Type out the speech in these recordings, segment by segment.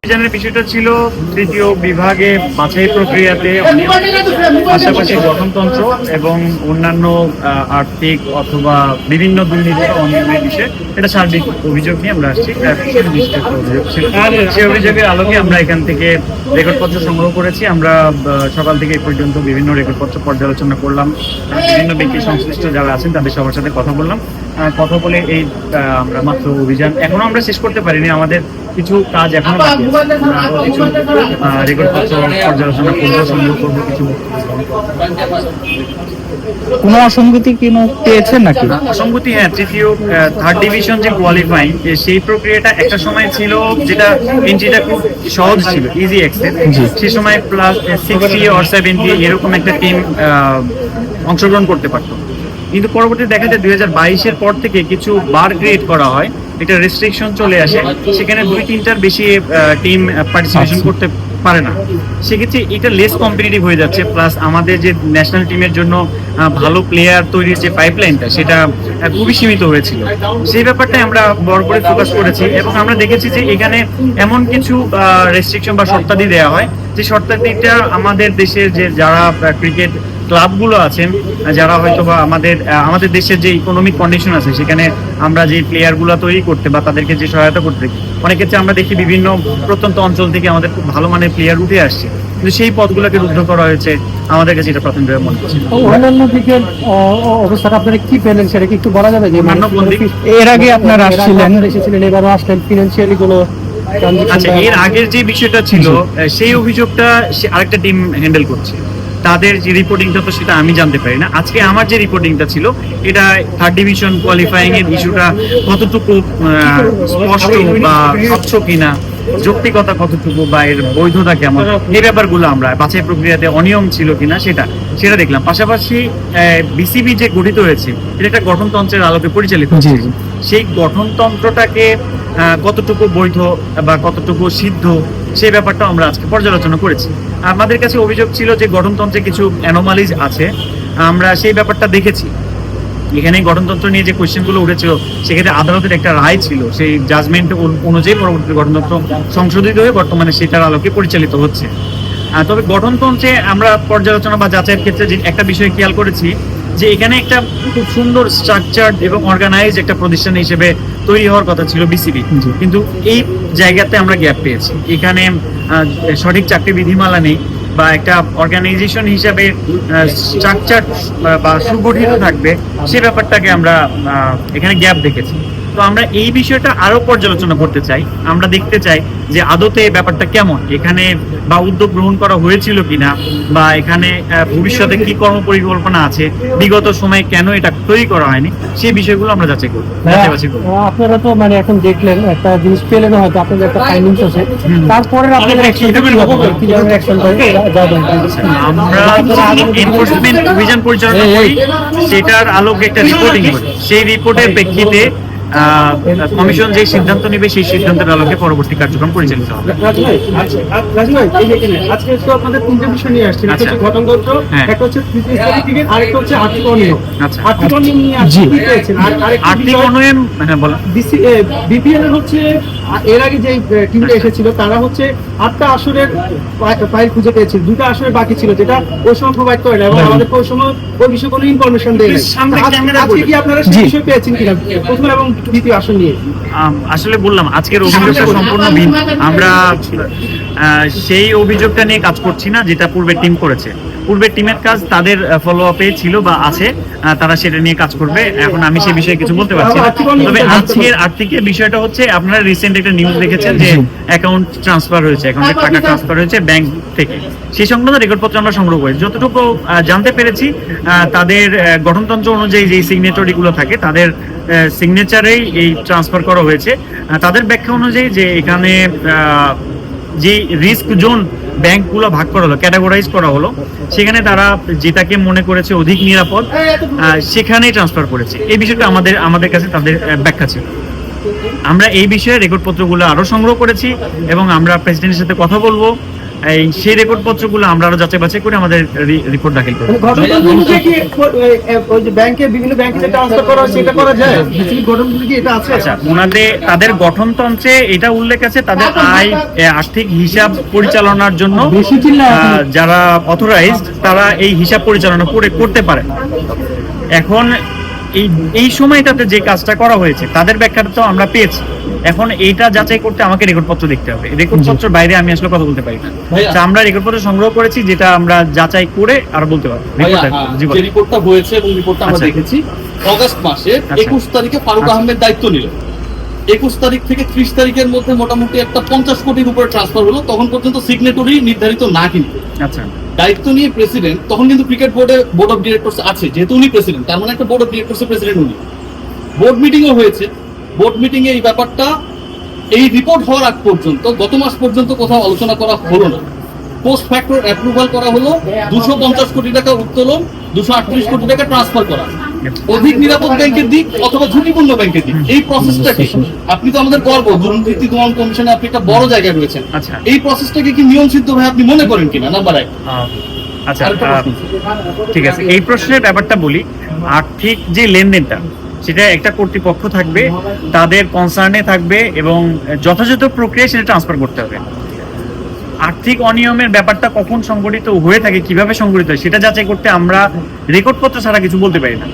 অভিযানের বিষয়টা ছিল তৃতীয় বিভাগে বাছাই প্রক্রিয়াতে পাশাপাশি গঠনতন্ত্র এবং অন্যান্য আর্থিক অথবা বিভিন্ন দুর্নীতি অনিয়মের বিষয়ে এটা সার্বিক অভিযোগ নিয়ে আমরা আসছি। অভিযোগ ছিল, সেই অভিযোগের আলোকে আমরা এখান থেকে রেকর্ডপত্র সংগ্রহ করেছি। আমরা সকাল থেকে এই পর্যন্ত বিভিন্ন রেকর্ডপত্র পর্যালোচনা করলাম, বিভিন্ন ব্যক্তি সংশ্লিষ্ট যারা আছেন তাদের সবার সাথে কথা বললাম। কথা বলে এই আমরা মাত্র অভিযান এখনো আমরা শেষ করতে পারিনি, আমাদের কিছু কাজ এখনো বাকি আছে। কিছু রেকর্ডপত্র পর্যালোচনা করবো, সংগ্রহ করবো কিছু। কোনো অসঙ্গতি কোনো পেয়েছেন নাকি? অসঙ্গতি, হ্যাঁ, তৃতীয় থার্ড ডিভিশন যে কোয়ালিফাইং সেই প্রক্রিয়াটা একটা সময় ছিল যেটা এন্ট্রিটা খুব সহজ ছিল, ইজি অ্যাক্সেস। সেই সময় প্লাস 60 or 70 এরকম একটা টিম অংশগ্রহণ করতে পারতো, কিন্তু পরবর্তীতে দেখা যায় 2022-এর পর থেকে কিছু বার ক্রিয়েট করা হয়, এটা রেস্ট্রিকশন চলে আসে, সেখানে 2-3টার বেশি টিম পার্টিসিপেশন করতে পারে না। সেক্ষেত্রে এটা লেস কম্পিটিটিভ হয়ে যাচ্ছে, প্লাস আমাদের যে ন্যাশনাল টিমের জন্য ভালো প্লেয়ার তৈরির যে পাইপলাইনটা সেটা খুবই সীমিত হয়েছিল। সেই ব্যাপারটাই আমরা বড় করে ফোকাস করেছি এবং আমরা দেখেছি যে এখানে এমন কিছু রেস্ট্রিকশন বা শর্তাদি দেওয়া হয় যে শর্তাদিটা আমাদের দেশের যে যারা ক্রিকেট ক্লাবগুলো আছেন, যারা হয়তো বা আমাদের দেশের যে ইকোনমিক কন্ডিশন আছে সেখানে আমরা যে প্লেয়ারগুলো তৈরি করতে বা তাদেরকে যে সহায়তা করতে, অনেক ক্ষেত্রে আমরা দেখি বিভিন্ন প্রত্যন্ত অঞ্চল থেকে আমাদের খুব ভালো মানের প্লেয়ার উঠে আসছে, কিন্তু সেই পদগুলোকে রুদ্ধ করা হয়েছে। আমাদের কাছে এটা প্রথম মনে হচ্ছে। অন্যান্য দিকের অবস্থাটা আপনারা কি পেলেন সেটা কি একটু বলা যাবে? যে এর আগে আপনারা এসেছিলেন, এবারও আসলেন, ফিনান্সিয়ালি কোনো? আচ্ছা, এর আগের যে বিষয়টা ছিল সেই অভিযোগটা আরেকটা টিম হ্যান্ডেল করছে, তাদের যে রিপোর্টিংটা তো সেটা আমি জানতে পারি না। আজকে আমার যে রিপোর্টিংটা ছিল এটা থার্ড ডিভিশন কোয়ালিফাইং এর ইস্যুটা কতটুকু স্পষ্ট বা স্বচ্ছ কিনা, যৌক্তিকতা কতটুকু বা এর বৈধতা কেমন, এই ব্যাপারগুলো আমরা বাছাই প্রক্রিয়াতে অনিয়ম ছিল কিনা সেটা দেখলাম। পাশাপাশি বিসিবি যে গঠিত হয়েছে এটা একটা গঠনতন্ত্রের আলোকে পরিচালিত হচ্ছে, সেই গঠনতন্ত্রটাকে কতটুকু বৈধ বা কতটুকু সিদ্ধ সেই ব্যাপারটা আমরা আজকে পর্যালোচনা করেছি। আমাদের কাছে অভিযোগ ছিল যে গঠনতন্ত্রে কিছু অ্যানোমালিজ আছে, আমরা সেই ব্যাপারটা দেখেছি। এখানে গঠনতন্ত্র নিয়ে যে কোয়েশ্চেনগুলো উঠেছিল সেক্ষেত্রে আদালতের একটা রায় ছিল, সেই জাজমেন্ট অনুযায়ী পরবর্তী গঠনতন্ত্র সংশোধিত হয়ে বর্তমানে সেটার আলোকে পরিচালিত হচ্ছে। তবে গঠনতন্ত্রে আমরা পর্যালোচনা বা যাচাইয়ের ক্ষেত্রে যে একটা বিষয় খেয়াল করেছি যে এখানে একটা খুব সুন্দর স্ট্রাকচার্ড এবং অর্গানাইজ একটা প্রতিষ্ঠান হিসেবে তৈরি হওয়ার কথা ছিল বিসিবি, কিন্তু এই জায়গাতে আমরা গ্যাপ পেয়েছি। এখানে সঠিক চাকরি বিধিমালা নেই বা একটা অর্গানাইজেশন হিসাবে স্ট্রাকচার বা সুগঠিত থাকবে সে ব্যাপারটাকে আমরা এখানে গ্যাপ দেখেছি। তো আমরা এই বিষয়টা আরো পর্যালোচনা করতে চাই, আমরা দেখতে চাই যে আদতে ব্যাপারটা কেমন এখানে, বা উদ্যোগ গ্রহণ করা হয়েছিল কিনা, বা এখানে ভবিষ্যতে কি কর্ম পরিকল্পনা আছে, বিগত সময়ে কেন এটা তৈরি করা হয়নি, সেই বিষয়গুলো আমরা যাচাই করব। আপনারা তো মানে এখন দেখলেন একটা জিনিস পেলেন, হয়তো আপনাদের একটা ফাইন্ডিংস আছে, তারপরে আপনাদের আমরা এনফোর্সমেন্ট অভিযান পরিচালনা করি, সেটার আলোকে একটা রিপোর্টিং করি, সেই রিপোর্টের প্রেক্ষিতে কমিশন যে সিদ্ধান্ত নেবে সেই সিদ্ধান্তের আলোকে পরবর্তী কার্যক্রম পরিচালিত হবে। আজকে তো আপনাদের তিনটা বিষয় নিয়ে আসছেন, একটা হচ্ছে গঠনতন্ত্র, একটা হচ্ছে আরেকটা হচ্ছে আর্থিক অনিয়ম। আর্থিক অনিয়ম নিয়ে কি পেয়েছেন? আর্থিক অনিয়ম, হ্যাঁ বলেন। বিপিএল এর হচ্ছে এর আগে যে টিমটা এসেছিল তারা হচ্ছে 8টা আসরের ফাইল খুঁজে পেয়েছে, 2টা আসরের বাকি ছিল যেটা ওই সময় প্রোভাইড করে না, এবং আমাদের ওই সময় ওই বিষয়ে কোনো ইনফরমেশন দেয় না। আজকে কি আপনারা সেই বিষয় পেয়েছেন কিনা প্রথম এবং দ্বিতীয় আসর নিয়ে? আসলে বললাম আজকের অভিযোগটা সম্পূর্ণ ভিন্ন, আমরা সেই অভিযোগটা নিয়ে কাজ করছি না যেটা পূর্বের টিম করেছে। পূর্বের টিমের কাজ তাদের ফলো আপে ছিল বা আছে, তারা সেটা নিয়ে কাজ করবে। এখন আমি সেই বিষয়ে কিছু বলতে পারছি না। তবে আজকের আর্থিকের বিষয়টা হচ্ছে আপনারা রিসেন্ট একটা নিউজ দেখেছেন যে অ্যাকাউন্ট ট্রান্সফার হয়েছে, অ্যাকাউন্টে টাকা ট্রান্সফার হয়েছে ব্যাংক থেকে, সেই সংক্রান্ত রেকর্ডপত্র আমরা সংগ্রহ করি। যতটুকু জানতে পেরেছি তাদের গঠনতন্ত্র অনুযায়ী যে সিগনেটরিগুলো থাকে তাদের সিগনেচারেই এই ট্রান্সফার করা হয়েছে। তাদের ব্যাখ্যা অনুযায়ী যে এখানে যে রিস্ক জোন ব্যাংকগুলো ভাগ করা হলো, ক্যাটাগরাইজ করা হলো, সেখানে তারা যেটাকে মনে করেছে অধিক নিরাপদ সেখানেই ট্রান্সফার করেছে। এই বিষয়টা আমাদের কাছে তাদের ব্যাখ্যা ছিল। আমরা এই বিষয়ে রেকর্ডপত্রগুলো আরো সংগ্রহ করেছি এবং আমরা প্রেসিডেন্টের সাথে কথা বলবো, সেই রেকর্ড পত্রগুলো আমরা আরো যাচাই বাছাই করে আমাদের রিপোর্ট দাখিল করব। ঘটনাগুলোকে কি ওই যে ব্যাংকে বিভিন্ন ব্যাংকে যে ট্রান্সফার করা হয় সেটা করা যায়? বেসিক ঘটনাগুলো কি এটা আছে? আচ্ছা, তাদের গঠনতন্ত্রে এটা উল্লেখ আছে, তাদের আর্থিক হিসাব পরিচালনার জন্য যারা অথরাইজড তারা এই হিসাব পরিচালনা করতে পারে। এখন এই সময়টাতে যে কাজটা করা হয়েছে তাদের ব্যাখ্যাটা তো আমরা পেয়েছি। এখন এইটা যাচাই করতে আমাকে রেকর্ড পত্র দেখতে হবে, রেকর্ড পত্রের বাইরে আমি আসলে কথা বলতে পারি না। আচ্ছা, আমরা রেকর্ড পত্র সংগ্রহ করেছি, যেটা আমরা যাচাই করে আর বলতে পারবো। যে রিপোর্টটা হয়েছে এবং রিপোর্টটা আমরা দেখেছি, অগস্ট মাসে 21 তারিখে ফারুক আহমেদ দায়িত্ব নিল। 21 তারিখ থেকে 30 তারিখের মধ্যে মোটামুটি একটা 50 কোটির উপরে ট্রান্সফার হলো। তখন পর্যন্ত সিগনেটরি নির্ধারিত না, কিন্তু আচ্ছা দায়িত্ব নিয়ে প্রেসিডেন্ট, তখন কিন্তু ক্রিকেট বোর্ড অফ ডিরেক্টরস আছে, যেহেতু উনি প্রেসিডেন্ট, তার মানে একটা বোর্ড অফ ডিরেক্টরস এর প্রেসিডেন্ট উনি। বোর্ড মিটিংও হয়েছে, বোর্ড মিটিং এ এই ব্যাপারটা এই রিপোর্ট হওয়ার আগ পর্যন্ত গত মাস পর্যন্ত কোথাও আলোচনা করা হলো না। পোস্ট ফ্যাক্টর অ্যাপ্রুভাল করা হলো 250 কোটি টাকা উত্তোলন, 238 কোটি টাকা ট্রান্সফার করা, অধিক নিরাপদ ব্যাংকের দিক অথবা ঝুঁকিপূর্ণ ব্যাংকের দিক। এই প্রসেসটাকে আপনি তো আমাদের গর্ব, দুর্নীতি দমন কমিশনে আপনি একটা বড় জায়গায় রয়েছেন, আচ্ছা এই প্রসেসটাকে কি নিয়মসিদ্ধ ভাই আপনি মনে করেন কিনা? নাম্বার 1। আচ্ছা, ঠিক আছে, এই প্রশ্নের ব্যাপারটা বলি। আর্থিক যে লেনদেনটা সেটা একটা কর্তৃপক্ষ থাকবে, তাদের কনসার্নে থাকবে এবং যথাযথ প্রক্রিয়া সেটা ট্রান্সফার করতে হবে। আর্থিক অনিয়মের ব্যাপারটা কখন সংঘটিত হয়ে থাকে, কিভাবে সংঘটিত হয় সেটা যাচাই করতে আমরা রেকর্ডপত্র ছাড়া কিছু বলতে পারি না।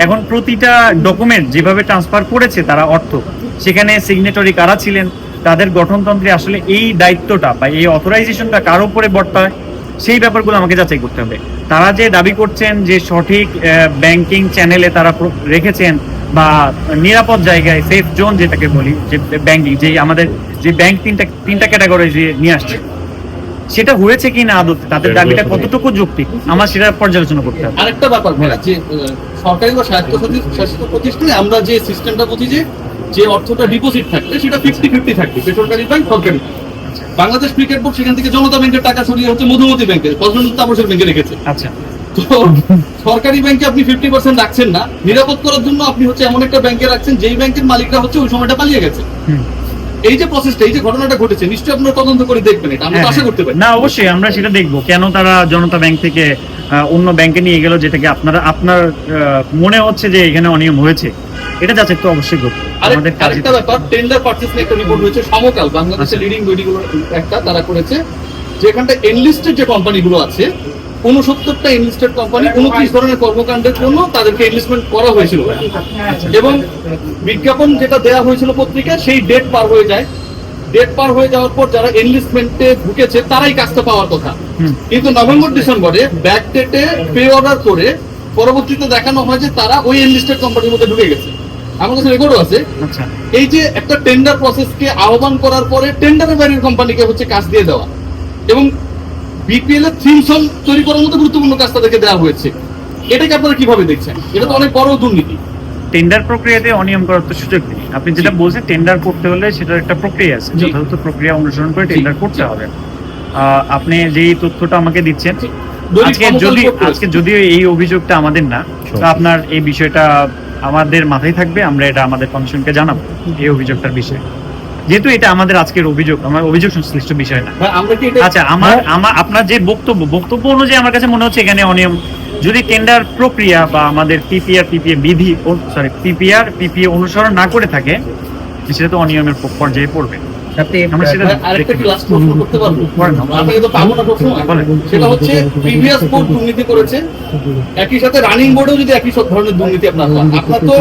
এখন প্রতিটা ডকুমেন্ট যেভাবে ট্রান্সফার করেছে তারা অর্থ, সেখানে সিগনেটরি কারা ছিলেন, তাদের গঠনতন্ত্রে আসলে এই দায়িত্বটা বা এই অথরাইজেশনটা কার উপরে বর্তায়, সেই ব্যাপারগুলো আমাকে যাচাই করতে হবে। তারা যে দাবি করছেন যে সঠিক ব্যাংকিং চ্যানেলে তারা রেখেছেন বা নিরাপদ জায়গায়, সেফ জোন যেটাকে বলি, যে ব্যাংকিং, যে আমাদের যে ব্যাংক তিনটা ক্যাটাগরি যে নিয়ে আসছে, সেটা হয়েছে কি না আদতে, তাদের দাবিটা কতটুকু যৌক্তিক, আমার সেটা পর্যালোচনা করতে হবে। আরেকটা ব্যাপার ভাইয়া, যে সরকারি বা স্বায়ত্তশাসিত প্রতিষ্ঠানে আমরা যে সিস্টেমটা বুঝি যে অর্থটা ডিপোজিট থাকবে সেটা 50-50 থাকবে, বেসরকারি ব্যাংক সরকারি। বাংলাদেশ ক্রিকেট বোর্ড সেখান থেকে জনতা ব্যাংকের টাকা সরিয়ে হচ্ছে মধুমতি ব্যাংকে, ফজলুল তাপসের ব্যাংকে রেখেছে। আচ্ছা, তো সরকারি ব্যাংকে আপনি 50% রাখছেন না, নিরাপদ করার জন্য আপনি হচ্ছে এমন একটা ব্যাংকে রাখছেন যেই ব্যাংকের মালিকরা হচ্ছে ওই সময়টা পালিয়ে গেছে। এই যে প্রসেসটা, এই যে ঘটনাটা ঘটেছে, নিশ্চয়ই আপনারা তদন্ত করে দেখবেন, এটা আমরা আশা করতে পারি। না, অবশ্যই আমরা সেটা দেখবো, কেন তারা জনতা ব্যাংক থেকে অন্য ব্যাংকে নিয়ে গেল, যেটাকে আপনার মনে হচ্ছে যে এখানে অনিয়ম হয়েছে, এটা যাচাই তো অবশ্যই করতে আমাদের কাজ। আরেকটা ব্যাপার, টেন্ডার পারচেজ নিয়ে একটা রিপোর্ট হয়েছে, সমকাল বাংলাদেশের লিডিং বডিগুলো একটা তারা করেছে, যেখানটা এনলিস্টেড যে কোম্পানিগুলো আছে 69টা এনলিস্টেড কোম্পানি 29 ধরনের কর্মকাণ্ডের জন্য তাদেরকে এনলিস্টমেন্ট করা হয়েছিল, এবং বিজ্ঞাপন যেটা দেওয়া হয়েছিল পত্রিকায় সেই ডেট পার হয়ে যায়। ডেট পার হয়ে যাওয়ার পর যারা এনলিস্টমেন্টে ঢুকেছে তারাই কাজটা পাওয়ার কথা, কিন্তু নভেম্বর ডিসেম্বরে ব্যাক ডেটে পে অর্ডার করে পরবর্তীতে দেখানো হয় যে তারা ওই এনলিস্টেড কোম্পানির মধ্যে ঢুকে গেছে। আমার কাছে রেকর্ডও আছে। এই যে একটা টেন্ডার প্রসেসকে আহ্বান করার পরে টেন্ডারের বাইরের কোম্পানিকে হচ্ছে কাজ দিয়ে দেওয়া, এবং বিপিএল এর থিম সং তৈরি করার মতো গুরুত্বপূর্ণ কাজ তাদেরকে দেওয়া হয়েছে, এটাকে আপনারা কিভাবে দেখছেন? এটা তো অনেক বড় দুর্নীতি। টেন্ডার প্রক্রিয়াতে অনিয়ম করার তো সুযোগ নেই। আপনি যেটা বলছেন, টেন্ডার করতে হলে সেটার একটা প্রক্রিয়া আছে, যথাযথ প্রক্রিয়া অনুসরণ করে টেন্ডার করতে হবে। আপনি যেই তথ্যটা আমাকে দিচ্ছেন, আজকে যদিও এই অভিযোগটা আমাদের না, তো আপনার এই বিষয়টা আমাদের মাথায় থাকবে, আমরা এটা আমাদের কমিশনকে জানাবো এই অভিযোগটার বিষয়ে, যেহেতু এটা আমাদের আজকের অভিযোগ, আমার অভিযোগ সংশ্লিষ্ট বিষয় না। আচ্ছা, আপনার যে বক্তব্য অনুযায়ী আমার কাছে মনে হচ্ছে এখানে অনিয়ম, যদি টেন্ডার প্রক্রিয়া বা আমাদের পিপিআর অনুসরণ না করে থাকে, সেটা তো অনিয়মের পর্যায়ে পড়বে। আমরা সেটা আরেকটা ক্লাস করতে পারবো, আমি তো পাবো না সবসময়। সেটা হচ্ছে প্রিভিয়াস বোর্ড দুর্নীতি করেছে, একই সাথে রানিং বোর্ডেও যদি একই সব ধরনের দুর্নীতি আপনার হয়, আপনার তো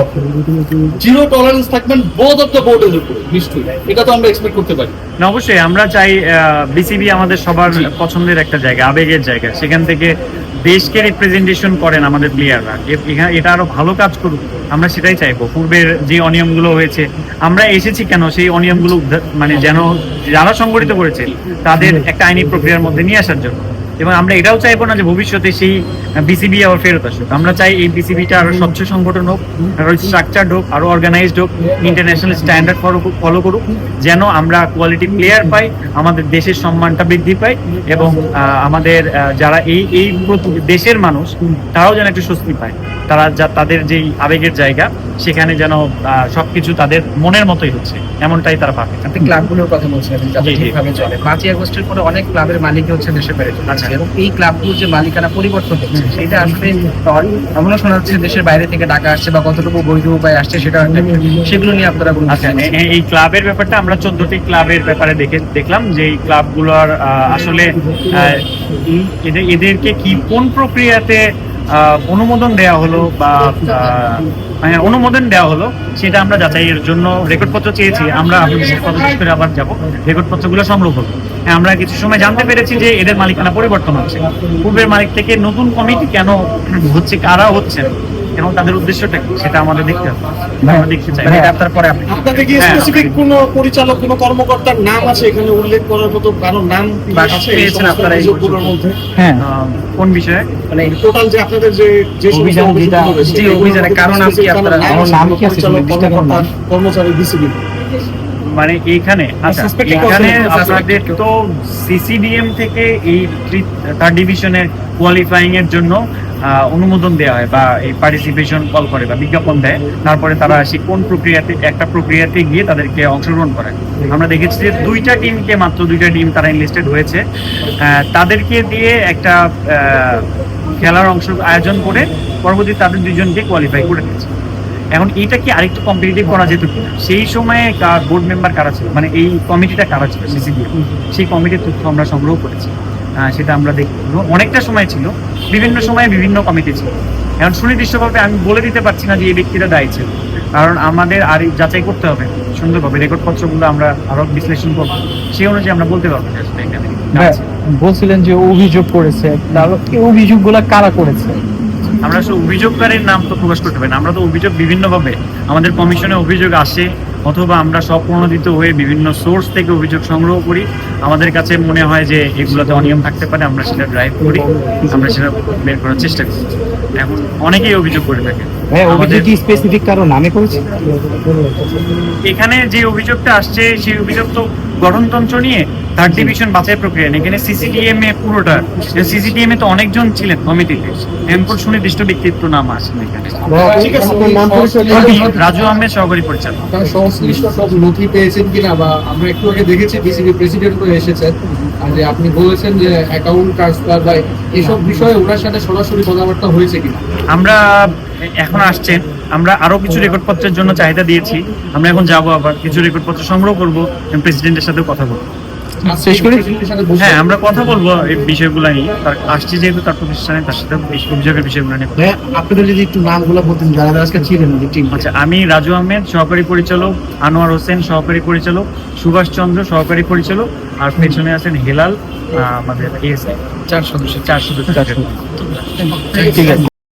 জিরো টলারেন্স থাকবেন বোথ অফ দ্য বোর্ডের উপরে, নিশ্চয়ই এটা তো আমরা এক্সপেক্ট করতে পারি না। অবশ্যই আমরা চাই বিসিবি আমাদের সবার পছন্দের একটা জায়গা, আবেগের জায়গা, সেখান থেকে দেশকে রিপ্রেজেন্টেশন করেন আমাদের প্লেয়াররা, এটা আরো ভালো কাজ করুক, আমরা সেটাই চাইবো। পূর্বের যে অনিয়মগুলো হয়েছে, আমরা এসেছি কেন সেই অনিয়মগুলো মানে যেন যারা সংগঠিত করেছে তাদের একটা আইনি প্রক্রিয়ার মধ্যে নিয়ে আসার জন্য। এবং আমরা এটাও চাইবো না যে ভবিষ্যতে সেই বিসিবি আবার ফেরত আসুক। আমরা চাই এই বিসিবিটা আরো স্বচ্ছ সংগঠন হোক, আরো স্ট্রাকচার্ড হোক, আরো অর্গানাইজড হোক, ইন্টারন্যাশনাল স্ট্যান্ডার্ড ফলো করুক, যেন আমরা কোয়ালিটি প্লেয়ার পাই, আমাদের দেশের সম্মানটা বৃদ্ধি পাই, এবং আমাদের যারা এই দেশের মানুষ তারাও যেন একটু স্বস্তি পায়। তারা তাদের যেই আবেগের জায়গা সেখানে যেন সবকিছু তাদের মনের মতোই হচ্ছে, এমনটাই তারা পাবে। আপনি ক্লাবগুলোর কথা বলছিলেন যাতে জি, জি। ঠিকভাবে চলে। 5ই আগস্টের পরে অনেক ক্লাবের মালিক হচ্ছে দেশে বেড়ে চলেছে, আচ্ছা। এবং এই ক্লাবগুলোর যে মালিকানা পরিবর্তন হচ্ছে সেটা আসলে এমনও শোনা যাচ্ছে দেশের বাইরে থেকে টাকা আসছে বা কতটুকু বৈধ উপায় আসছে সেটা সেগুলো নিয়ে আপনারা আচ্ছা, এই ক্লাবের ব্যাপারটা আমরা 14টি ক্লাবের ব্যাপারে দেখলাম যে এই ক্লাবগুলোর আসলে এদেরকে কি কোন প্রক্রিয়াতে অনুমোদন দেওয়া হলো বা অনুমোদন দেওয়া হলো সেটা আমরা যাচাইয়ের জন্য রেকর্ডপত্র চেয়েছি। আমরা করে আবার যাবো, রেকর্ডপত্রগুলো সংগ্রহ করবো। হ্যাঁ, আমরা কিছু সময় জানতে পেরেছি যে এদের মালিকানা পরিবর্তন হচ্ছে, পূর্বের মালিক থেকে নতুন কমিটি কেন হচ্ছে, কারা হচ্ছেন এবং তাদের উদ্দেশ্যটা কি সেটা আমাদের দেখতে হবে, আমরা দেখতে চাই। আপনার পরে আপনি আপনাদের কি হ্যাঁ, স্পেসিফিক কোন পরিচালক কোন কর্মকর্তার নাম আছে এখানে উল্লেখ করার মতো কারো নাম কি বা আছে পেয়েছেন আপনারা এই অভিযোগগুলোর মধ্যে? হ্যাঁ কোন বিষয়ে? মানে টোটাল যে আপনাদের যে সমস্ত অভিযান যেটা- অভিযোগগুলো রয়েছে, জি, অভিযানের কারণ নাম কি আপনারা- কারো নাম কি আছে? পরিচালক, নির্দিষ্ট কোনো নাম? কর্মকর্তা, কর্মচারী বিসিবি মানে এইখানে আচ্ছা, Suspect এখানে person, আপনাদের তো সিসিডিএম থেকে এই থার্ড ডিভিশনের কোয়ালিফাইং এর জন্য অনুমোদন দেওয়া হয় বা এই পার্টিসিপেশন কল করে বা বিজ্ঞাপন দেয়, তারপরে তারা সেই কোন প্রক্রিয়াতে একটা প্রক্রিয়াতে গিয়ে তাদেরকে অংশগ্রহণ করে। আমরা দেখেছি যে মাত্র দুইটা টিম তারা এনলিস্টেড হয়েছে, তাদেরকে দিয়ে একটা খেলার আয়োজন করে পরবর্তী তাদের দুইজনকে কোয়ালিফাই করে দিয়েছে। এখন এইটা কি আরেকটু কম্পিটিটিভ করা যেত কিনা, সেই সময়ে বোর্ড মেম্বার কারা ছিল, মানে এই কমিটিটা কারা ছিল সিসিবি, সেই কমিটির তথ্য আমরা সংগ্রহ করেছি। সেটা আমরা দেখি অনেকটা সময় ছিল, বিভিন্ন সময়ে বিভিন্ন কমিটি ছিল। এখন সুনির্দিষ্টভাবে আমি বলে দিতে পারছি না যে এই ব্যক্তিরা দায়ী ছিল, কারণ আমাদের আর যাচাই করতে হবে সুন্দরভাবে, রেকর্ডপত্রগুলো আমরা আরো বিশ্লেষণ করবো, সেই অনুযায়ী আমরা বলতে পারবো যে আসলে এখানে বলছিলেন যে অভিযোগ করেছে, তাহলে এই অভিযোগগুলো কারা করেছে? আমরা আসলে অভিযোগকারীর নাম তো প্রকাশ করতে পারি না। আমরা তো অভিযোগ বিভিন্নভাবে আমাদের কমিশনে অভিযোগ আসে, অথবা আমরা স্বপ্রণোদিত হয়ে বিভিন্ন সোর্স থেকে অভিযোগ সংগ্রহ করি। আমাদের কাছে মনে হয় যে এগুলোতে অনিয়ম থাকতে পারে, আমরা সেটা ড্রাইভ করি, আমরা সেটা বের করার চেষ্টা করি। এখন অনেকেই অভিযোগ করে থাকে। অভিযোগ কি স্পেসিফিক কারো নামে করেছে? এখানে যে অভিযোগটা আসছে সেই অভিযোগ তো গঠনতন্ত্র নিয়ে থার্ড ডিভিশন বাছাই প্রক্রিয়া নেই, এখানে সিসিডিএম এ পুরোটা, সিসিডিএম এ তো অনেকজন ছিলেন কমিটিতে, এমন সুনির্দিষ্ট ব্যক্তিত্ব নাম আসেন এখানে। ঠিক আছে, আপনার নাম পরিচয় রাজু আহমেদ সহকারী পরিচালক। আপনারা সংশ্লিষ্ট সব নথি পেয়েছেন কিনা, বা আমরা একটু আগে দেখেছি বিসিবি প্রেসিডেন্টও এসেছেন, আর যে আপনি বলেছেন যে অ্যাকাউন্ট ট্রান্সফার বা এসব বিষয়ে ওনার সাথে সরাসরি কথাবার্তা হয়েছে কিনা? আমরা এখন আসছেন, আমরা আরো কিছু রেকর্ডপত্রের জন্য চাহিদা দিয়েছি, আমরা এখন যাবো, আবার কিছু রেকর্ডপত্র সংগ্রহ করবো, প্রেসিডেন্টের সাথে কথা বলবো। শেষ করি? প্রেসিডেন্টের সাথে বসে- হ্যাঁ, আমরা কথা বলবো এই বিষয়গুলো নিয়ে, তার আসছে যেহেতু তার প্রতিষ্ঠানে, তার সাথে অভিযোগের বিষয়গুলো নিয়ে। আপনাদের যদি একটু নামগুলো বলতেন যারা আজকে ছিলেন যে টিম। আচ্ছা, আমি রাজু আহমেদ সহকারী পরিচালক, আনোয়ার হোসেন সহকারী পরিচালক, সুভাষ চন্দ্র সহকারী পরিচালক, আর পেছনে আছেন হেলাল, আমাদের এএসআই, 4 সদস্য। ঠিক আছে।